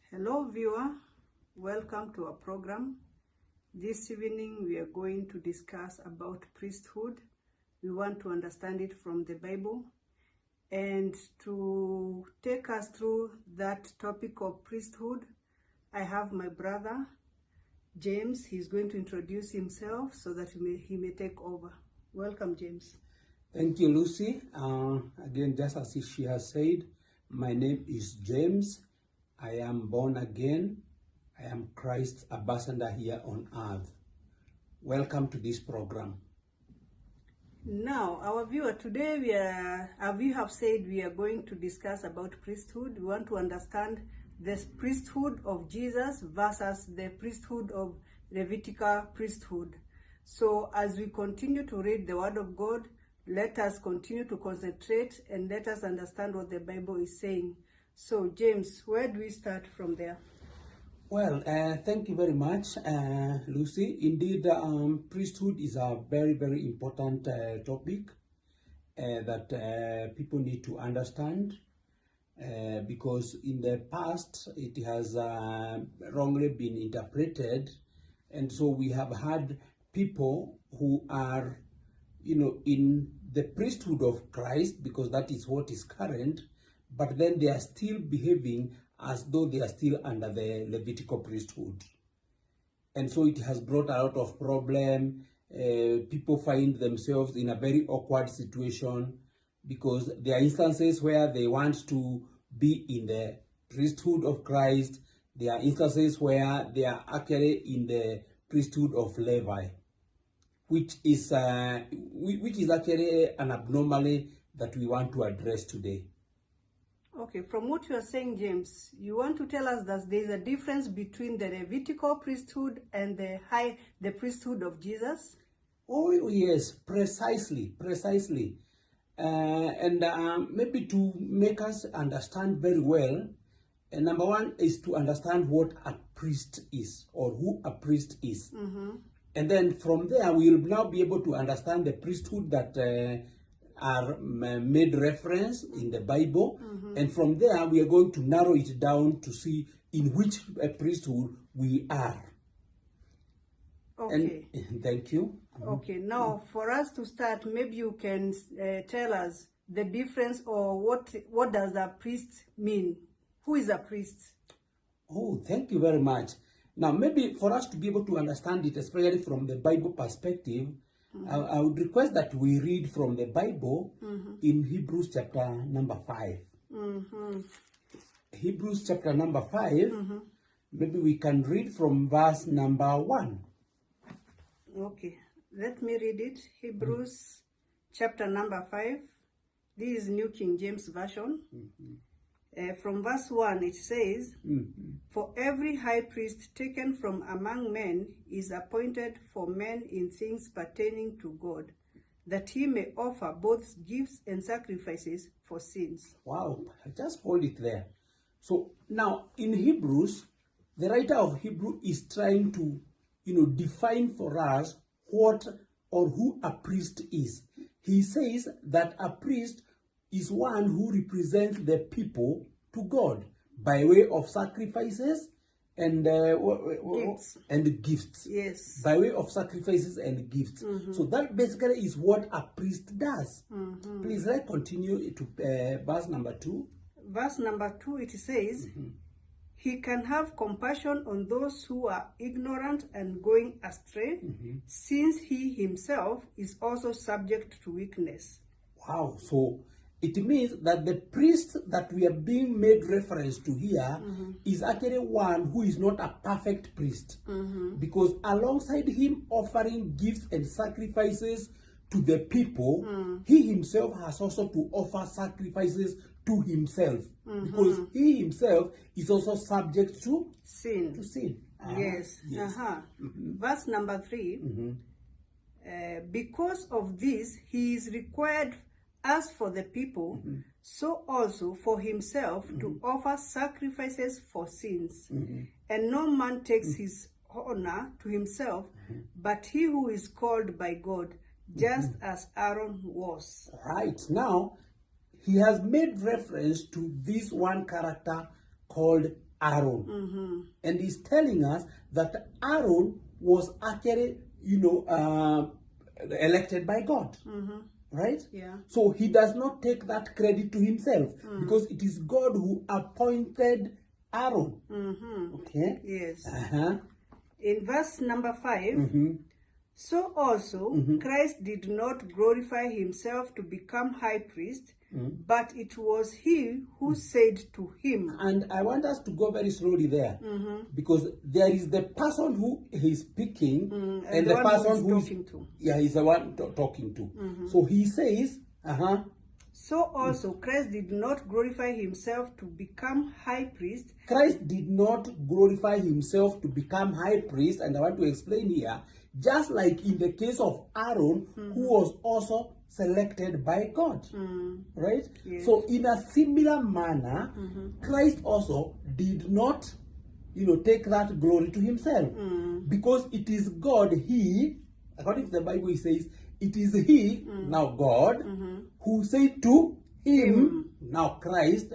Hello viewer, welcome to our program. This evening we are going to discuss about priesthood. We want to understand it from the Bible, and to take us through that topic of priesthood, I have my brother James. He's going to introduce himself so that he may take over. Welcome, James. Thank you, Lucy. Again, just as she has said, my name is James. I am born again. I am Christ's ambassador here on earth. Welcome to this program. Now, our viewer, today as we have said, we are going to discuss about priesthood. We want to understand the priesthood of Jesus versus the priesthood of Levitical priesthood. So as we continue to read the Word of God, let us continue to concentrate and let us understand what the Bible is saying. So, James, where do we start from there? Well, thank you very much, Lucy. Indeed, priesthood is a very, very important topic that people need to understand because in the past it has wrongly been interpreted, and so we have had people who are, in the priesthood of Christ, because that is what is current, but then they are still behaving as though they are still under the Levitical priesthood. And so it has brought a lot of problem. People find themselves in a very awkward situation because there are instances where they want to be in the priesthood of Christ. There are instances where they are actually in the priesthood of Levi, which is actually an abnormality that we want to address today. Okay, from what you are saying, James, you want to tell us that there is a difference between the Levitical priesthood and the priesthood of Jesus? Oh yes, precisely. And maybe to make us understand very well, number one is to understand what a priest is, or who a priest is. And then from there, we will now be able to understand the priesthood that are made reference in the Bible. And from there, we are going to narrow it down to see in which priesthood we are. Okay. And, thank you. Okay, now for us to start, maybe you can tell us the difference, or what does a priest mean? Who is a priest? Oh, thank you very much. Now, maybe for us to be able to understand it, especially from the Bible perspective, I would request that we read from the Bible in Hebrews chapter number 5. Hebrews chapter number 5, maybe we can read from verse number 1. Okay, let me read it. Hebrews chapter number 5. This is New King James Version. From verse 1 it says, For every high priest taken from among men is appointed for men in things pertaining to God, that he may offer both gifts and sacrifices for sins. Wow, just hold it there. So now in Hebrews, the writer of Hebrew is trying to define for us what or who a priest is. He says that a priest is one who represents the people to God by way of sacrifices and gifts. Yes. By way of sacrifices and gifts. So that basically is what a priest does. Please let's continue to verse number 2. Verse number 2, it says, He can have compassion on those who are ignorant and going astray, since he himself is also subject to weakness. Wow, so it means that the priest that we are being made reference to here is actually one who is not a perfect priest. Because alongside him offering gifts and sacrifices to the people, he himself has also to offer sacrifices to himself. Because he himself is also subject to sin. Yes. Verse number 3, because of this, he is required as for the people, so also for himself to offer sacrifices for sins. And no man takes his honor to himself, but he who is called by God, just as Aaron was. Right. Now, he has made reference to this one character called Aaron. And he's telling us that Aaron was actually, elected by God. Right? Yeah. So he does not take that credit to himself because it is God who appointed Aaron. Okay? Yes. Uh-huh. In verse number 5, so also Christ did not glorify himself to become high priest, but it was he who said to him. And I want us to go very slowly there because there is the person who he's speaking and the person who is talking to. Yeah, he's the one talking to. So he says, so also Christ did not glorify himself to become high priest. Christ did not glorify himself to become high priest, and I want to explain here, just like in the case of Aaron, who was also selected by God. Right? Yes. So in a similar manner, Christ also did not, take that glory to himself. Because it is God, he, according to the Bible, he says, it is he, now God, who said to him, now Christ,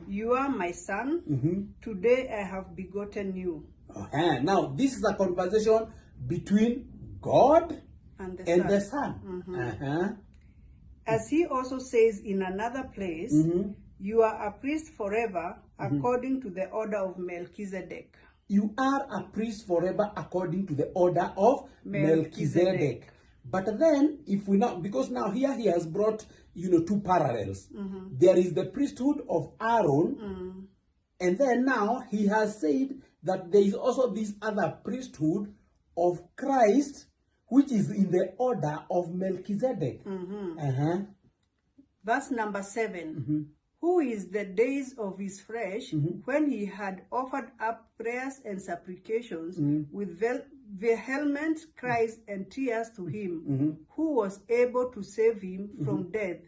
you are my son, today I have begotten you. Now, this is a conversation between God and the Son. As he also says in another place, you are a priest forever according to the order of Melchizedek. You are a priest forever according to the order of Melchizedek. But then, if we now, because now here he has brought, two parallels. There is the priesthood of Aaron, and then now he has said that there is also this other priesthood of Christ, which is in the order of Melchizedek. Verse number 7. Who is the days of his flesh when he had offered up prayers and supplications with vehement cries and tears to him, who was able to save him from death,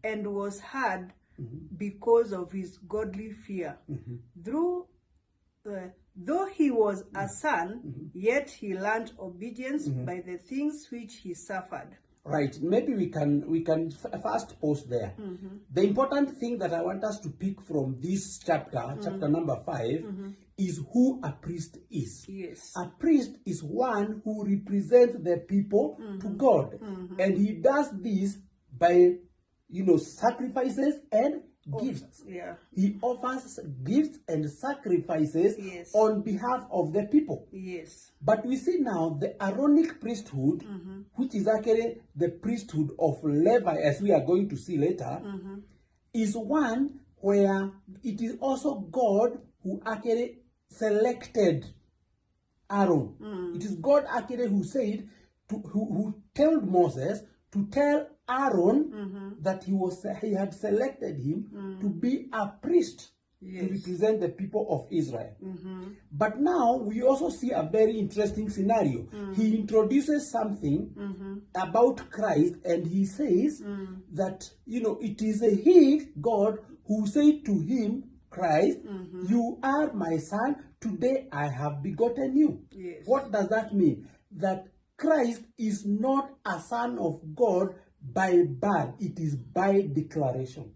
and was heard because of his godly fear. Though he was a son, yet he learned obedience by the things which he suffered. Right. Maybe we can first pause there. The important thing that I want us to pick from this chapter, chapter number 5, is who a priest is. Yes. A priest is one who represents the people to God, and he does this by, sacrifices and gifts. Yeah. He offers gifts and sacrifices on behalf of the people. Yes. But we see now the Aaronic priesthood, which is actually the priesthood of Levi, as we are going to see later, is one where it is also God who actually selected Aaron. It is God actually who said, who told Moses to tell Aaron that he had selected him to be a priest to represent the people of Israel. But now we also see a very interesting scenario. He introduces something about Christ, and he says that, it is he, God, who said to him, Christ, you are my son, today I have begotten you. Yes. What does that mean? That Christ is not a son of God by birth, it is by declaration.